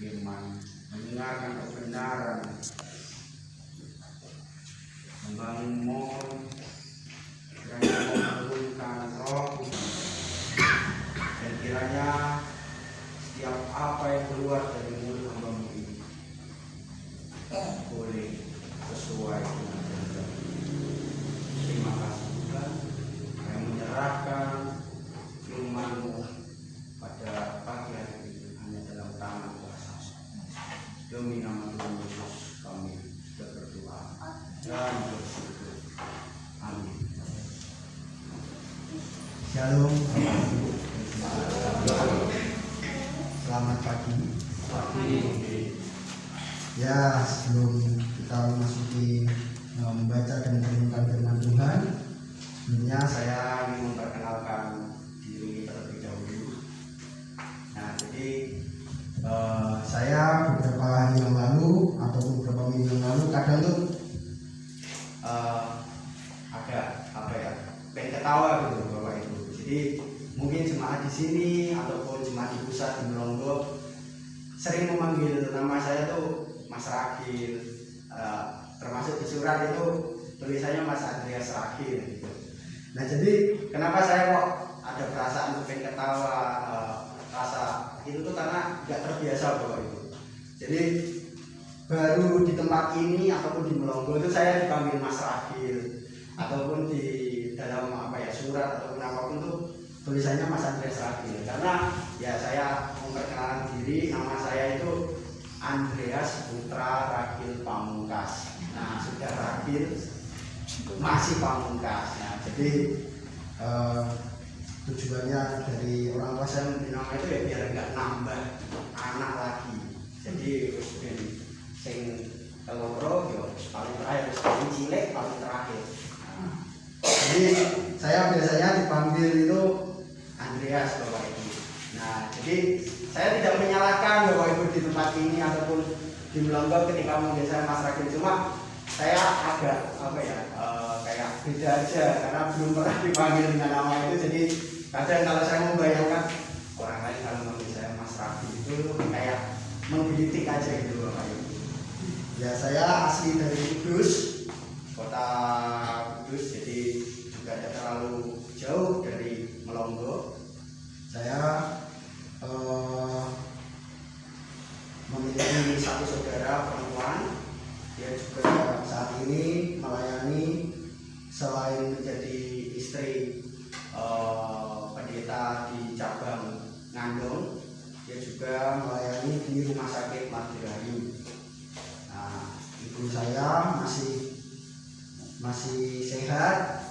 firman, mendengarkan kebenaran, membangun mohon kiranya menurunkan roh, dan kiranya setiap apa yang keluar dari mulut hamba-Mu ini boleh sesuai dengan kehendak. Terima kasih Tuhan yang menyerahkan firman-Mu pada pagi hari ini hanya dalam tangan kuasa. Demi nama Tuhan Yesus kami sudah berdoa dan bersyukur. Amin. Shalom. Selamat pagi. Ya, sebelum kita memasuki membaca dan merenungkan firman Tuhan, sebelumnya saya ingin memperkenalkan diri terlebih dahulu. Nah, jadi saya beberapa hari yang lalu atau beberapa minggu yang lalu kadang tuh agak pengen ketawa gitu Bapak Ibu. Jadi mungkin jemaat di sini ataupun jemaat di pusat di Melongo sering memanggil nama saya tuh Mas Rakil, termasuk di surat itu tulisannya Mas Andreas Rakil gitu. Nah, jadi kenapa saya kok ada perasaan untuk pengen ketawa, rasa itu tuh karena nggak terbiasa Bapak Ibu. Jadi baru di tempat ini ataupun di Melongo itu saya dipanggil Mas Rakil, ataupun di dalam surat ataupun apapun tuh tulisannya Mas Andreas Rakil. Karena ya saya memperkenalkan diri, nama saya itu Andreas Putra Rakil Pamungkas. Nah, sudah Rakil masih Pamungkas. Nah, jadi tujuannya dari orang tua saya memberi nama itu ya biar nggak nambah anak lagi. Jadi sing keloro yo paling terakhir, paling cilik paling terakhir. Nah, jadi saya biasanya dipanggil itu Andreas Bapak Ibu. Nah, jadi saya tidak menyalahkan Bapak Ibu di tempat ini ataupun di Melongo ketika memanggil saya Mas Rakil, cuma saya agak kayak beda aja karena belum pernah dipanggil dengan nama itu. Jadi kadang kalau saya membayangkan orang lain kalau memanggil saya Mas Rakil itu kayak menggelitik aja gitu Bapak Ibu. Ya, saya asli dari Kudus, kota Kudus, jadi juga tidak terlalu jauh dari Melongo. Saya memiliki satu saudara perempuan. Dia juga saat ini melayani, selain menjadi istri pendeta di cabang Ngandong, dia juga melayani di rumah sakit Martirayu. Nah, ibu saya masih sehat.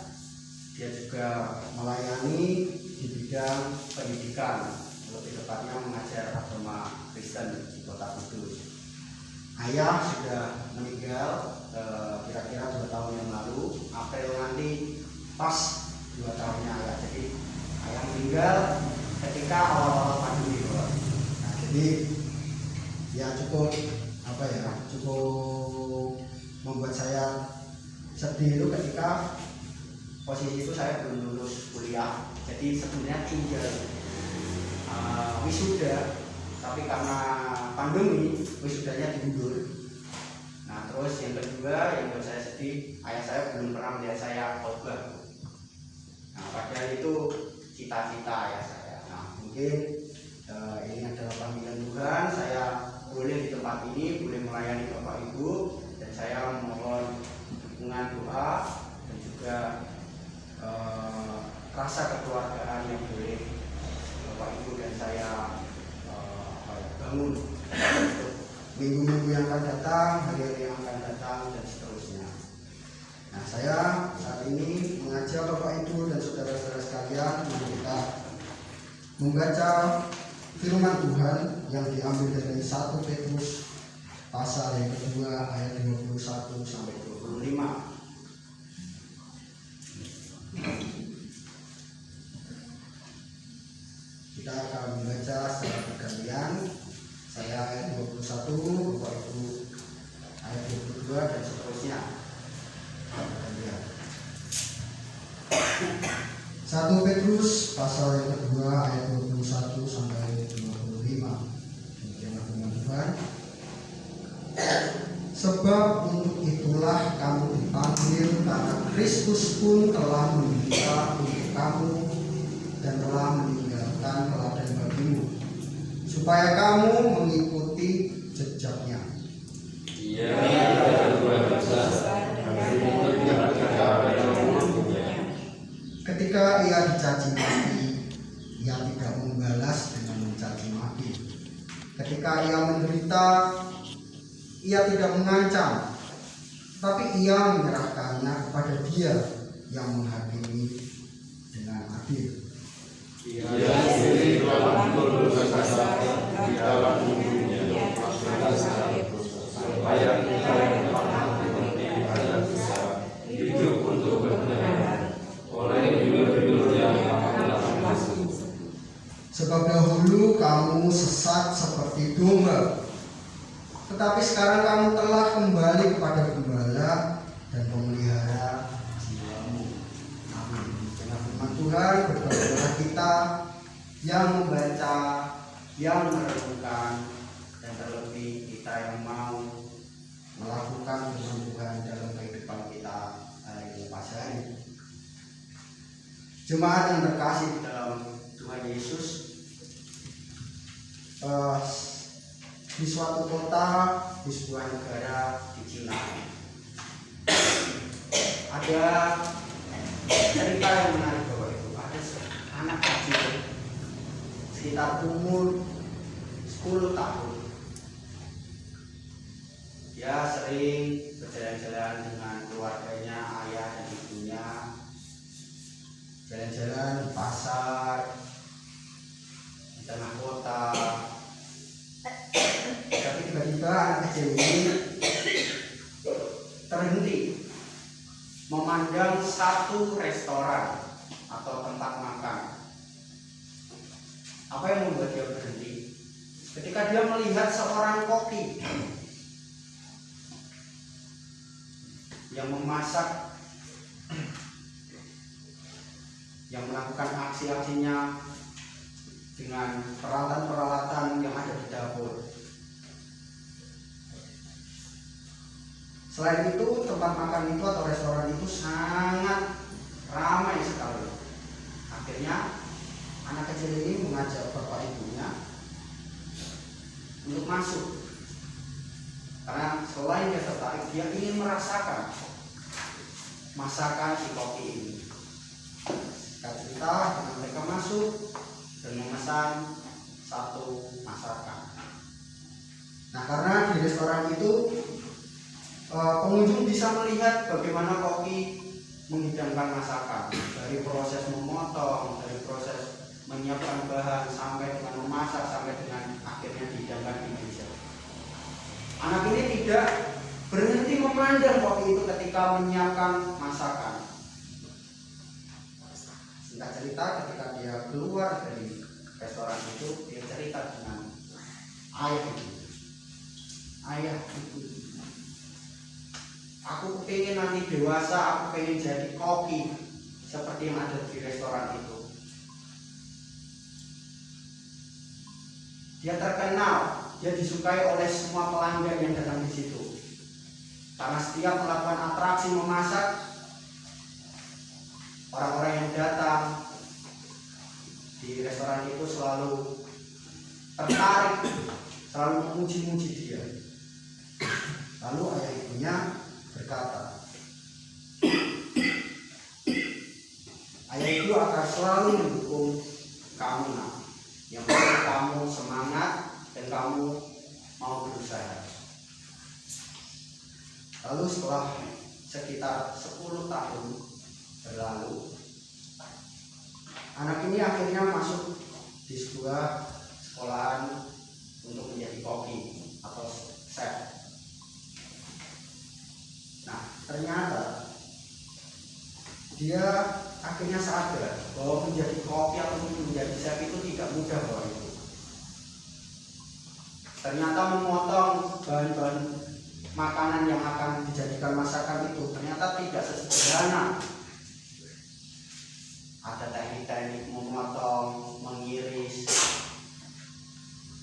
Dia juga melayani di bidang pendidikan, lebih tepatnya mengajar agama Kristen di kota Kudus. Ayah sudah meninggal kira-kira 2 tahun yang lalu. April nanti pas 2 tahunnya ayah. Jadi ayah meninggal ketika awal-awal pandemi. Nah, jadi ya cukup membuat saya sedih itu ketika posisi itu saya belum lulus kuliah. Jadi sebenarnya tinggal wisuda, tapi karena pandemi wisudanya diundur. Nah, terus yang kedua yang buat saya sedih, ayah saya belum pernah melihat saya khotbah. Nah, padahal itu cita-cita ayah saya. Nah, mungkin ini adalah panggilan Tuhan. Saya boleh di tempat ini, boleh melayani Bapak Ibu, dan saya mohon dukungan doa dan juga rasa kekeluargaan yang boleh Bapak Ibu dan saya bangun untuk minggu-minggu yang akan datang, hari-hari yang akan datang, dan seterusnya. Nah, saya saat ini mengajak Bapak Ibu dan saudara-saudara sekalian untuk kita membaca firman Tuhan yang diambil dari 1 Petrus pasal yang kedua ayat 21 sampai 25. Kita akan membaca secara bergantian. Saya ayat 21, Bapak Ibu ayat 22 dan seterusnya. 1 Petrus pasal yang kedua ayat 21 sampai 25. Demikianlah firman Tuhan. Sebab untuk itulah kamu dipanggil, karena Kristus pun telah menderita untuk kamu dan telah meninggalkan teladan bagimu, supaya kamu mengikuti jejaknya. Ketika ia dicaci maki, ia tidak membalas dengan mencaci maki. Ketika ia menderita, ia tidak mengancam, tapi ia menyerahkannya kepada Dia yang menghakimi dengan adil. Ia sendiri telah memikul dosa di dalam tubuhnya supaya kita yang pernah berhenti pada dosa hidup untuk kebenaran oleh hidup yang akan masuk. Sebab dahulu kamu sesat seperti domba, tetapi sekarang kamu telah kembali kepada Gembala dan Pemelihara jiwamu. Amin. Dengan firman Tuhan berdoa kita yang membaca, yang merenungkan, dan terlebih kita yang mau melakukan firman Tuhan dalam kehidupan kita hari lepas hari. Jemaat yang terkasih di dalam Tuhan Yesus, di suatu kota, di sebuah negara di Cina, ada cerita yang menarik bahwa itu ada anak kecil sekitar umur 10 tahun. Dia sering berjalan-jalan dengan keluarganya, ayah dan ibunya, jalan-jalan di pasar, di tengah kota. Tapi tiba-tiba anak kecil ini terhenti memandang satu restoran atau tempat makan. Apa yang membuat dia berhenti? Ketika dia melihat seorang koki yang memasak, yang melakukan aksi-aksinya dengan peralatan-peralatan yang ada di dapur. Selain itu, tempat makan itu atau restoran itu sangat ramai sekali. Akhirnya anak kecil ini mengajak bapak ibunya untuk masuk, karena selain dia tertarik, dia ingin merasakan masakan si koki ini. Singkat cerita, dengan mereka masuk dan memesan satu masakan. Nah, karena di restoran itu pengunjung bisa melihat bagaimana koki menghidangkan masakan, dari proses memotong, dari proses menyiapkan bahan, sampai dengan memasak, sampai dengan akhirnya dihidangkan di meja. Anak ini tidak berhenti memandang koki itu ketika menyiapkan masakan. Singkat cerita, ketika dia keluar dari restoran itu, dia cerita dengan ayah itu. Ayah itu, aku pengen nanti dewasa, aku pengen jadi koki seperti yang ada di restoran itu. Dia terkenal, dia disukai oleh semua pelanggan yang datang di situ. Karena setiap melakukan atraksi memasak, orang-orang yang datang di restoran itu selalu tertarik, selalu memuji-muji dia. Lalu ayah ibunya berkata, ayah ibu akan selalu mendukung kamu, nak. Yang penting kamu semangat dan kamu mau berusaha. Lalu setelah sekitar 10 tahun berlalu, anak ini akhirnya masuk di sebuah sekolahan untuk menjadi koki atau chef. Nah, ternyata dia akhirnya sadar bahwa menjadi koki atau menjadi chef itu tidak mudah bahwa itu. Ternyata memotong bahan-bahan makanan yang akan dijadikan masakan itu ternyata tidak sesederhana. Ada teknik-teknik memotong, mengiris,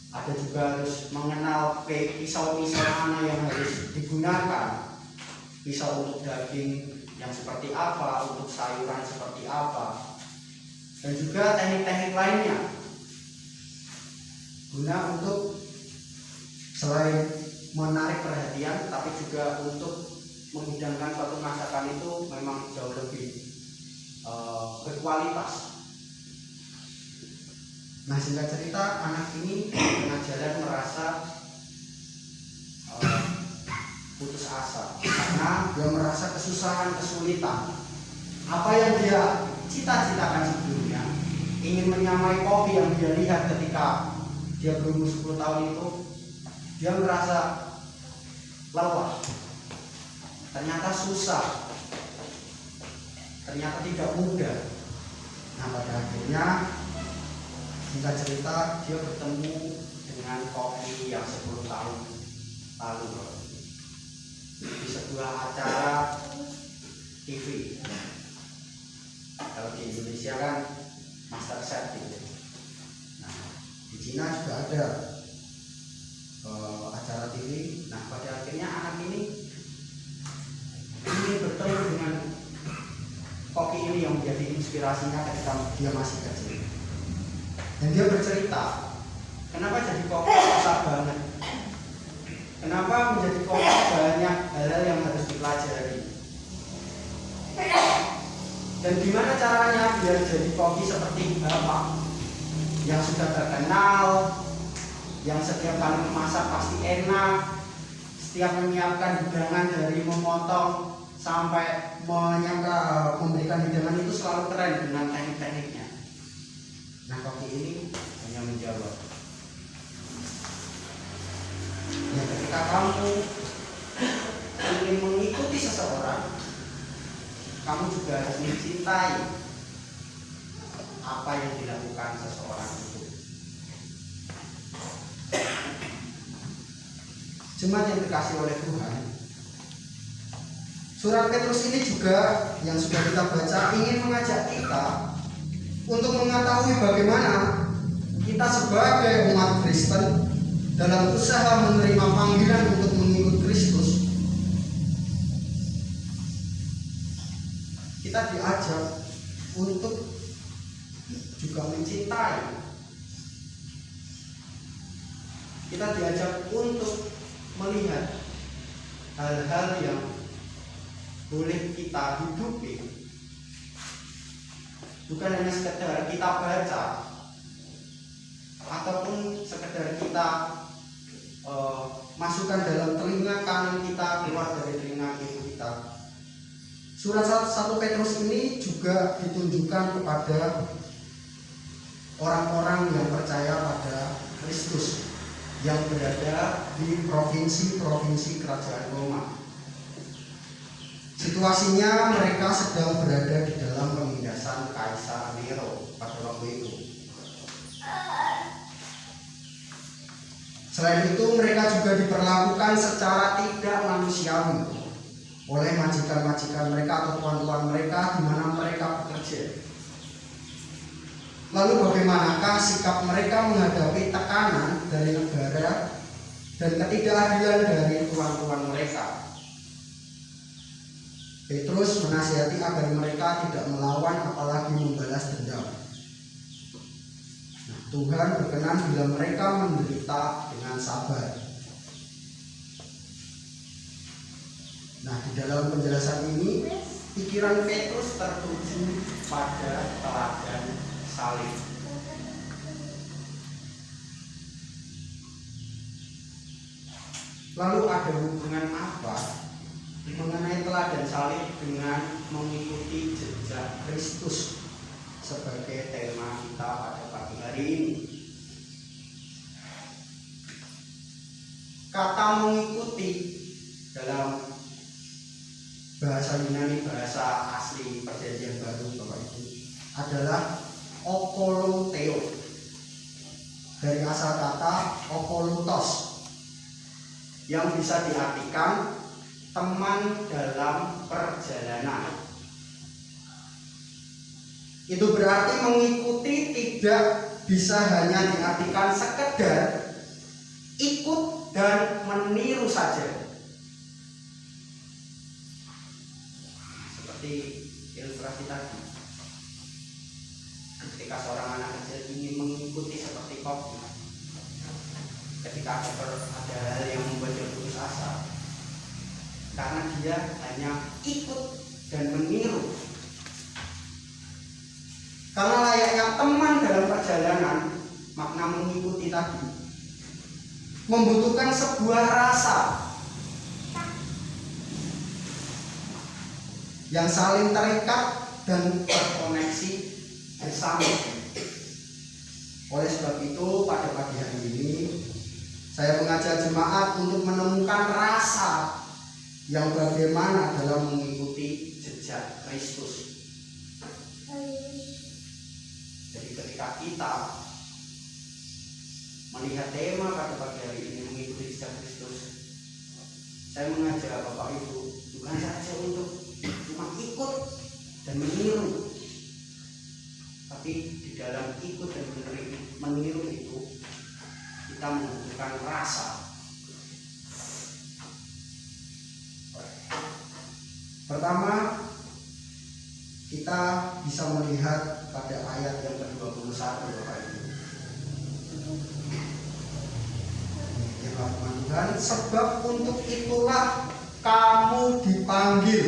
ada juga juga harus mengenal pisau-pisau mana yang harus digunakan. Pisau untuk daging yang seperti apa, untuk sayuran seperti apa, dan juga teknik-teknik lainnya. Guna untuk selain menarik perhatian, tapi juga untuk menghidangkan suatu masakan itu memang jauh lebih berkualitas. Nah, singkat cerita, anak ini tengah jalan merasa putus asa karena dia merasa kesusahan, kesulitan. Apa yang dia cita-citakan sebelumnya, ingin menyamai kopi yang dia lihat ketika dia berumur 10 tahun itu, dia merasa lelah. Ternyata susah, ternyata tidak mudah. Nah, pada akhirnya singkat cerita dia bertemu dengan kopi yang 10 tahun lalu di sebuah acara TV. Kalau di Indonesia kan Master Chef gitu. Nah, di Cina juga ada acara TV. Nah, pada akhirnya anak ini bertemu dengan koki ini yang menjadi inspirasinya ketika dia masih kecil. Dan dia bercerita, kenapa jadi koki susah banget? Kenapa menjadi koki banyak hal-hal yang harus dipelajari? Dan gimana caranya biar jadi koki seperti bapak yang sudah terkenal, yang setiap kali memasak pasti enak, setiap menyiapkan hidangan dari memotong sampai memberikan hidangan itu selalu keren dengan teknik-tekniknya. Nah, koki ini hanya menjawab, ya ketika kamu ingin mengikuti seseorang, kamu juga harus mencintai apa yang dilakukan seseorang itu. Jemaat yang dikasih oleh Tuhan, surat Petrus ini juga yang sudah kita baca ingin mengajak kita untuk mengetahui bagaimana kita sebagai umat Kristen dalam usaha menerima panggilan untuk mengikut Kristus, kita diajak untuk juga mencintai. Kita diajak untuk melihat hal-hal yang boleh kita hidupi, bukan hanya sekedar kita baca ataupun sekedar kita masukkan dalam telinga kanan kita, keluar dari telinga kiri kita. Surat 1 Petrus ini juga ditunjukkan kepada orang-orang yang percaya pada Kristus yang berada di provinsi-provinsi kerajaan Roma. Situasinya mereka sedang berada di dalam penindasan Kaisar Nero pada waktu itu. Selain itu mereka juga diperlakukan secara tidak manusiawi oleh majikan-majikan mereka atau tuan-tuan mereka di mana mereka bekerja. Lalu bagaimanakah sikap mereka menghadapi tekanan dari negara dan ketidakadilan dari tuan-tuan mereka? Petrus menasihati agar mereka tidak melawan apalagi membalas dendam. Nah, Tuhan berkenan bila mereka menderita dengan sabar. Nah, di dalam penjelasan ini pikiran Petrus tertuju pada teladan salib. Lalu ada hubungan apa mengenai teladan salib dengan mengikuti jejak Kristus sebagai tema kita pada pagi hari ini? Kata mengikuti dalam bahasa Yunani, bahasa asli Perjanjian Baru Bapak Ibu, adalah okoloteo, dari asal kata okolutos yang bisa diartikan teman dalam perjalanan. Itu berarti mengikuti tidak bisa hanya diartikan sekedar ikut dan meniru saja. Seperti ilustrasi tadi, ketika seorang anak kecil ingin mengikuti seperti kopi, ketika ada hal yang membuat dia putus asa, karena dia hanya ikut dan meniru. Karena layaknya teman dalam perjalanan, makna mengikuti tadi membutuhkan sebuah rasa yang saling terikat dan terkoneksi bersama. Oleh sebab itu, pada pagi hari ini saya mengajak jemaat untuk menemukan rasa yang bagaimana dalam mengikuti jejak Kristus. Jadi ketika kita melihat tema pada pagi hari ini mengikuti jejak Kristus, saya mengajak Bapak Ibu bukan saja untuk cuma ikut dan meniru, tapi di dalam ikut dan meniru itu kita membutuhkan rasa. Pertama, kita bisa melihat pada ayat yang ke-21, Bapak Ibu. Firman Tuhan, sebab untuk itulah kamu dipanggil,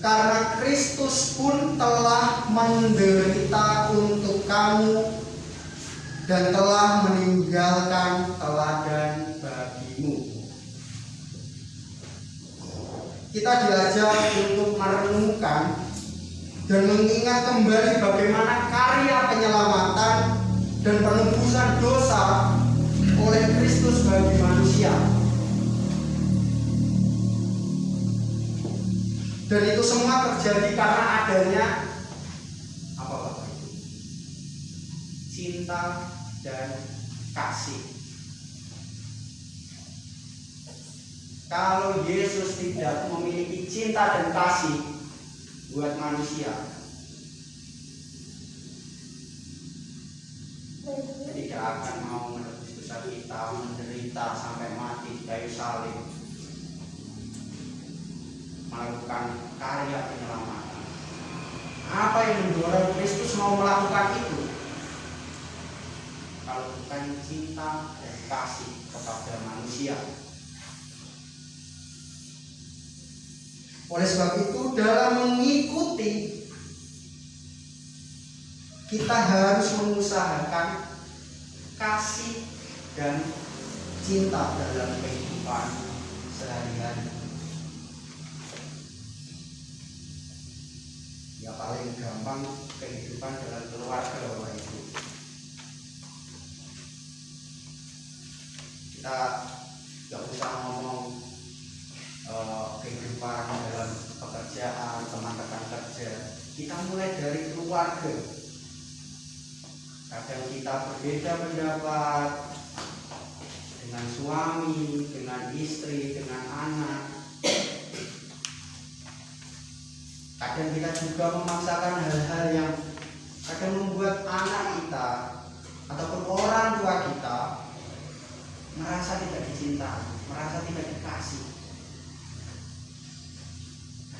karena Kristus pun telah menderita untuk kamu dan telah meninggalkan teladan bagimu. Kita diajak untuk merenungkan dan mengingat kembali bagaimana karya penyelamatan dan penebusan dosa oleh Kristus bagi manusia. Dan itu semua terjadi karena adanya apa Bapak Ibu? Cinta dan kasih. Kalau Yesus tidak memiliki cinta dan kasih buat manusia, tidak akan mau menebus dosa kita, menderita sampai mati di kayu salib, melakukan karya penyelamatan. Apa yang mendorong Kristus mau melakukan itu? Kalau bukan cinta dan kasih kepada manusia. Oleh sebab itu, dalam mengikuti, kita harus mengusahakan kasih dan cinta dalam kehidupan sehari-hari. Ya paling gampang kehidupan dalam keluarga, Bapak Ibu. Kita nggak usah ngomong kehidupan dalam pekerjaan, teman rekan kerja. Kita mulai dari keluarga. Kadang kita berbeda pendapat dengan suami, dengan istri, dengan anak. Kadang kita juga memaksakan hal-hal yang kadang membuat anak kita ataupun orang tua kita merasa tidak dicintai, merasa tidak dikasih.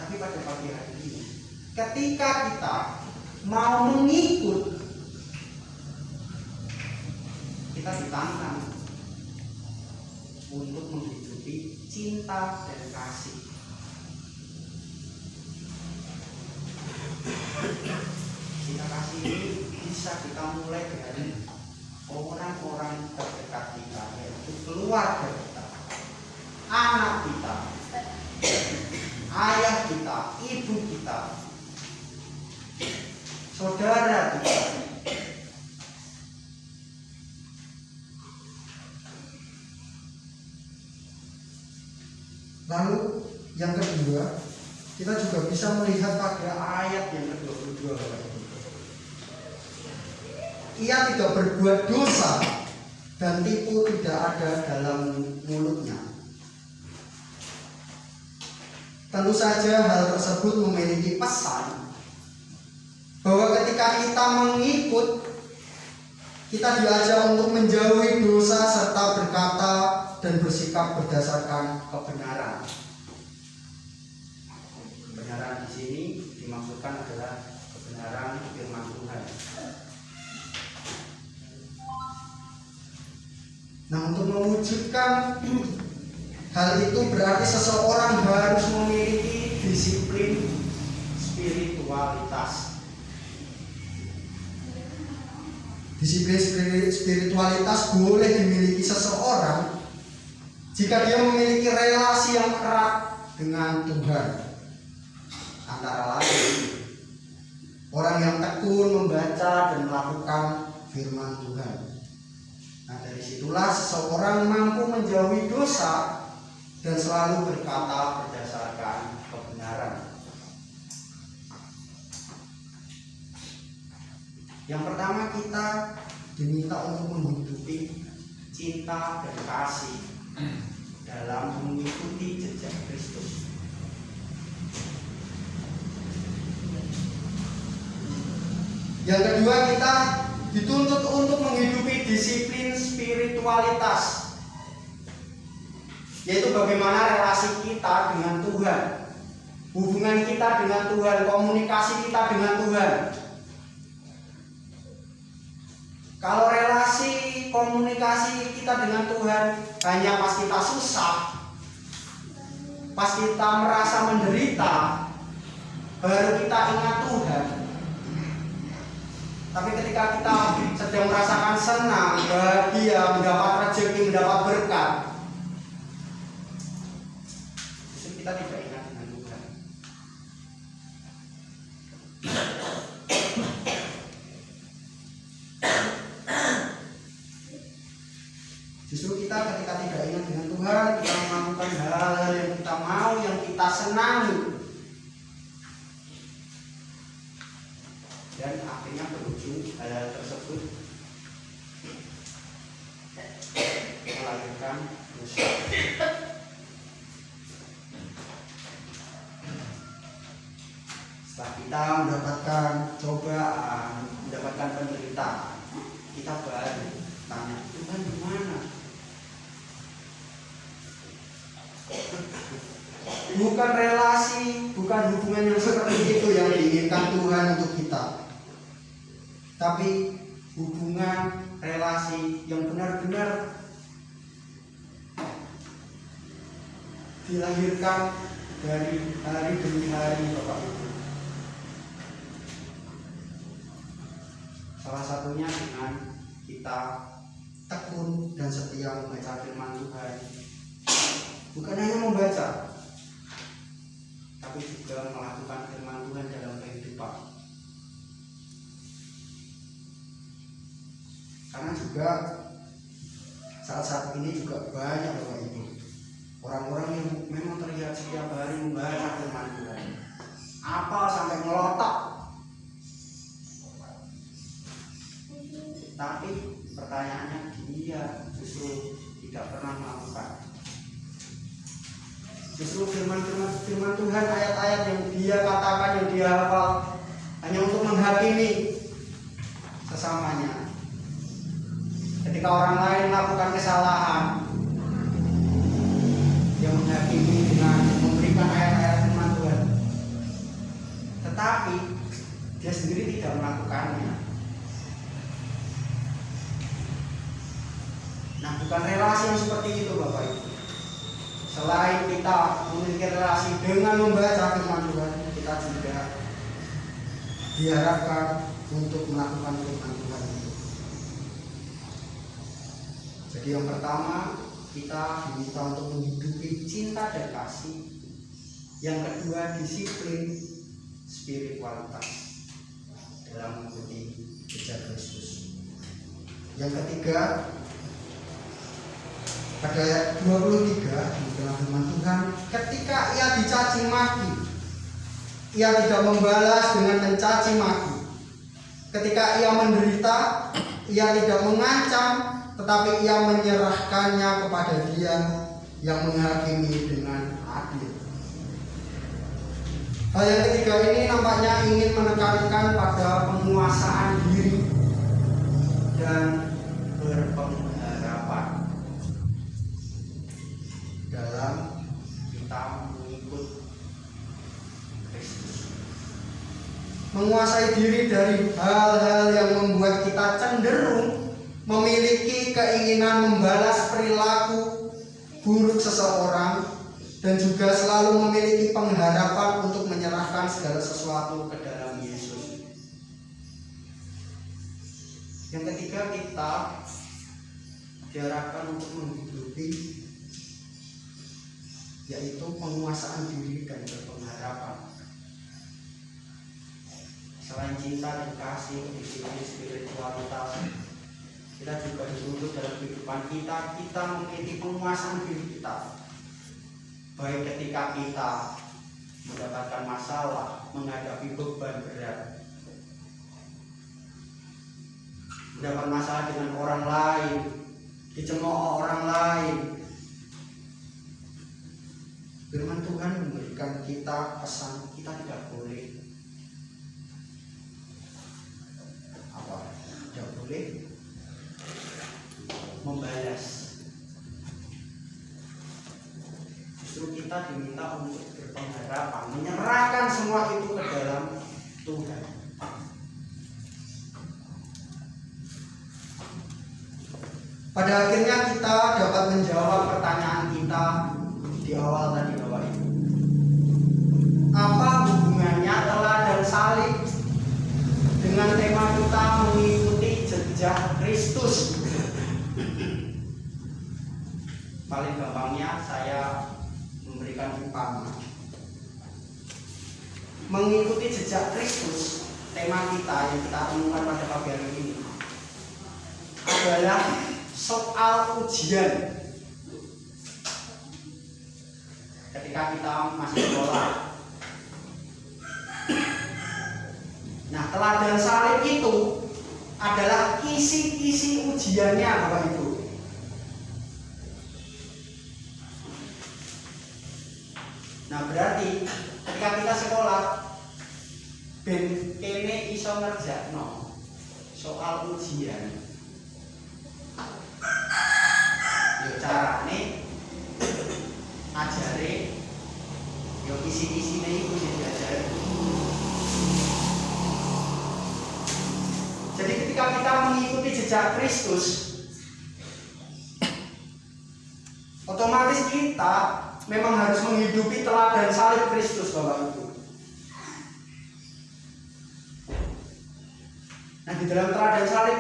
Tapi pada pagi hari ini, ketika kita mau mengikut, kita ditantang untuk menghidupi cinta dan kasih. Cinta kasih ini bisa kita mulai dari orang-orang terdekat kita, yaitu keluarga kita, anak kita, ayah kita, ibu kita, saudara kita. Lalu yang kedua, kita juga bisa melihat pada ayat yang ke-22. Ia tidak berbuat dosa dan tipu tidak ada dalam mulutnya. Tentu saja hal tersebut memiliki pesan bahwa ketika kita mengikut, kita diajak untuk menjauhi dosa serta berkata dan bersikap berdasarkan kebenaran. Kebenaran di sini dimaksudkan adalah kebenaran firman Tuhan. Nah, untuk mewujudkan hal itu berarti seseorang harus memiliki Disiplin spiritualitas. disiplin spiritualitas boleh dimiliki seseorang jika dia memiliki relasi yang erat dengan Tuhan. Antara lain Orang yang tekun membaca dan melakukan firman Tuhan. Nah, dari situlah seseorang mampu menjauhi dosa dan selalu berkata berdasarkan kebenaran. Yang pertama, kita diminta untuk menghidupi cinta dan kasih dalam mengikuti jejak Kristus. Yang kedua, kita Dituntut untuk menghidupi disiplin spiritualitas, yaitu bagaimana relasi kita dengan Tuhan, hubungan kita dengan Tuhan, komunikasi kita dengan Tuhan. Kalau relasi komunikasi kita dengan Tuhan hanya pas kita susah, pas kita merasa menderita, baru kita ingat Tuhan. Tapi ketika kita sedang merasakan senang, bahagia, mendapat rezeki, mendapat berkat, justru kita tidak ingat dengan Tuhan. Justru kita ketika tidak ingat dengan Tuhan, kita melakukan hal-hal yang kita mau, yang kita senangi, dan akhirnya berujung hal-hal tersebut melahirkan dosa. Setelah kita mendapatkan cobaan, mendapatkan penderitaan, kita baru tanya, Tuhan di mana? Bukan relasi, bukan hubungan yang seperti itu yang diinginkan Tuhan untuk kita, tapi hubungan relasi yang benar-benar dilahirkan dari hari demi hari, Bapak Ibu. Salah satunya dengan kita tekun dan setia membaca firman Tuhan. Bukan hanya membaca, tapi juga melakukan firman Tuhan dalam kehidupan. Karena juga saat ini juga banyak Bapak Ibu orang-orang yang memang terlihat setiap hari membaca firman Tuhan, apal sampai ngelotok, tapi pertanyaannya dia justru tidak pernah melakukan. Justru firman Tuhan, ayat-ayat yang dia katakan, yang dia hafal, hanya untuk menghakimi sesamanya. Ketika orang lain melakukan kesalahan, dia menghakimi dengan memberikan ayat-ayat firman Tuhan, tetapi dia sendiri tidak melakukannya. Nah, bukan relasi yang seperti itu, Bapak Ibu. Selain kita memiliki relasi dengan membaca firman Tuhan, kita juga diharapkan untuk melakukan firman Tuhan itu. Jadi yang pertama, kita diminta untuk menghidupi cinta dan kasih. Yang kedua, disiplin spiritualitas dalam mengikuti jejak Kristus. Yang ketiga, pada ayat 23 di dalam firman Tuhan, ketika ia dicaci maki, ia tidak membalas dengan mencaci maki. Ketika ia menderita, ia tidak mengancam, tetapi ia menyerahkannya kepada Dia yang menghakimi dengan adil. Hal yang ketiga ini nampaknya ingin menekankan pada penguasaan diri dan berpengharapan dalam kita mengikut Kristus. Menguasai diri dari hal-hal yang membuat kita cenderung memiliki keinginan membalas perilaku buruk seseorang dan juga selalu memiliki pengharapan untuk menyerahkan segala sesuatu ke dalam Yesus. Yang ketiga, kita diarahkan untuk menghidupi yaitu penguasaan diri dan berpengharapan. Selain cinta dan kasih, disiplin spiritualitas, kita juga dituntut dalam kehidupan kita memiliki penguasaan diri kita. Baik ketika kita mendapatkan masalah, menghadapi beban berat, mendapat masalah dengan orang lain, dicemooh orang lain. Firman Tuhan memberikan kita pesan, kita tidak boleh tidak boleh membalas. Justru kita diminta untuk berpengharapan, menyerahkan semua itu ke dalam Tuhan. Pada akhirnya kita dapat menjawab pertanyaan kita di awal tadi Bapak Ibu. Apa hubungannya teladan salib dengan tema kita mengikuti jejak Kristus? Paling gampangnya saya memberikan umpama. Mengikuti jejak Kristus, tema kita yang kita temukan pada pagi hari ini adalah soal ujian. Ketika kita masih sekolah, nah teladan salib itu adalah kisi-kisi ujiannya Bapak Ibu. Nah berarti ketika kita sekolah ben kene iso ngerjakno soal ujian. Yo carane ajare yo kisi-kisine iku sing diajari. Jadi ketika kita mengikuti jejak Kristus, otomatis kita memang harus menghidupi teladan salib Kristus Bapak Ibu. Nah di dalam teladan salib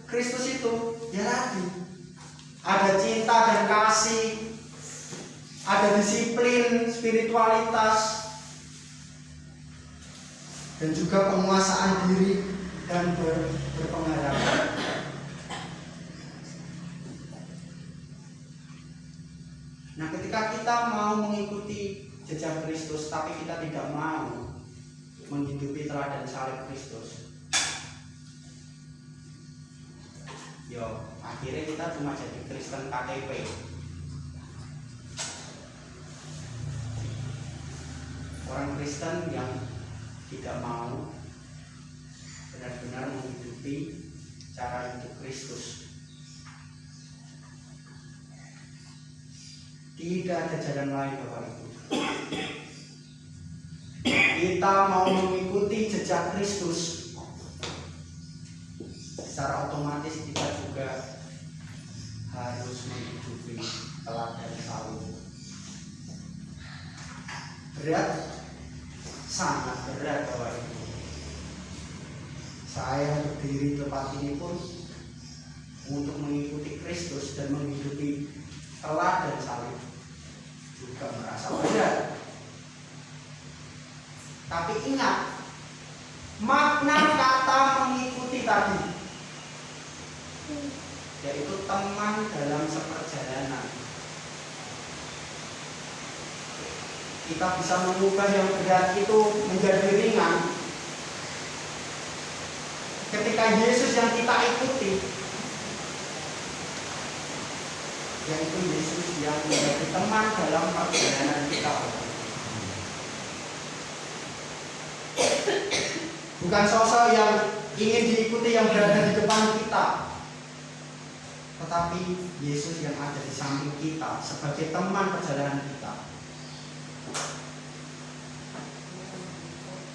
Kristus itu ya tadi ada cinta dan kasih, ada disiplin spiritualitas, Dan juga penguasaan diri dan berpengharapan. Nah, ketika kita mau mengikuti jejak Kristus, tapi kita tidak mau menghidupi teladan salib Kristus, akhirnya kita cuma jadi Kristen KTP. Orang Kristen yang tidak mau benar-benar menghidupi cara hidup Kristus. Tidak ada jalan lain Bapak Ibu. Kita mau mengikuti jejak Kristus, secara otomatis kita juga harus menghidupi teladan salib. Berat, sangat berat Bapak Ibu. Saya berdiri di tempat ini pun untuk mengikuti Kristus dan menghidupi teladan salib juga merasa berat. Tapi ingat, makna kata mengikuti tadi, yaitu teman dalam seperjalanan. Kita bisa mengubah yang berat itu menjadi ringan ketika Yesus yang kita ikuti, yaitu Yesus yang menjadi teman dalam perjalanan kita. Bukan sosok yang ingin diikuti yang berada di depan kita, tetapi Yesus yang ada di samping kita sebagai teman perjalanan kita,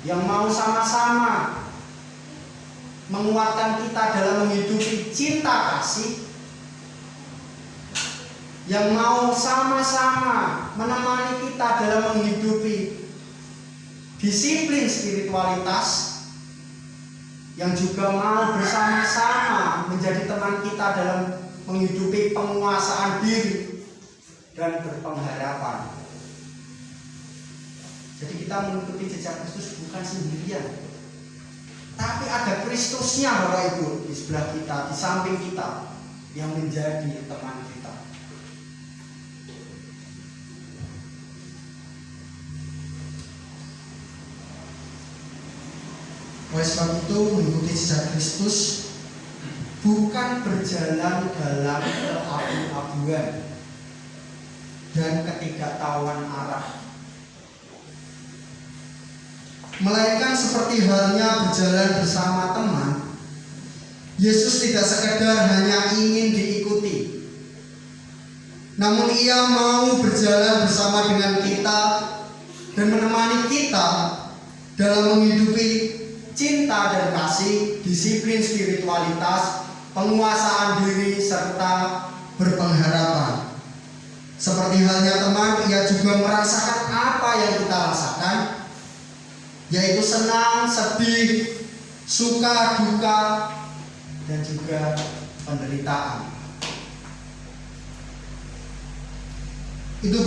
yang mau sama-sama menguatkan kita dalam menghidupi cinta kasih, yang mau sama-sama menemani kita dalam menghidupi disiplin spiritualitas, yang juga mau bersama-sama menjadi teman kita dalam menghidupi penguasaan diri dan berpengharapan. Jadi kita mengikuti jejak Kristus bukan sendirian, tapi ada Kristusnya Bapak Ibu di sebelah kita, di samping kita, yang menjadi teman kita. Oleh sebab itu, mengikuti jejak Kristus bukan berjalan dalam keabu-abuan dan ketidaktahuan arah, melainkan seperti halnya berjalan bersama teman. Yesus tidak sekedar hanya ingin diikuti, namun ia mau berjalan bersama dengan kita dan menemani kita dalam menghidupi cinta dan kasih, disiplin spiritualitas, penguasaan diri, serta berpengharapan. Seperti halnya teman, ia juga merasakan apa yang kita rasakan, yaitu senang, sedih, suka, duka, dan juga penderitaan. Itu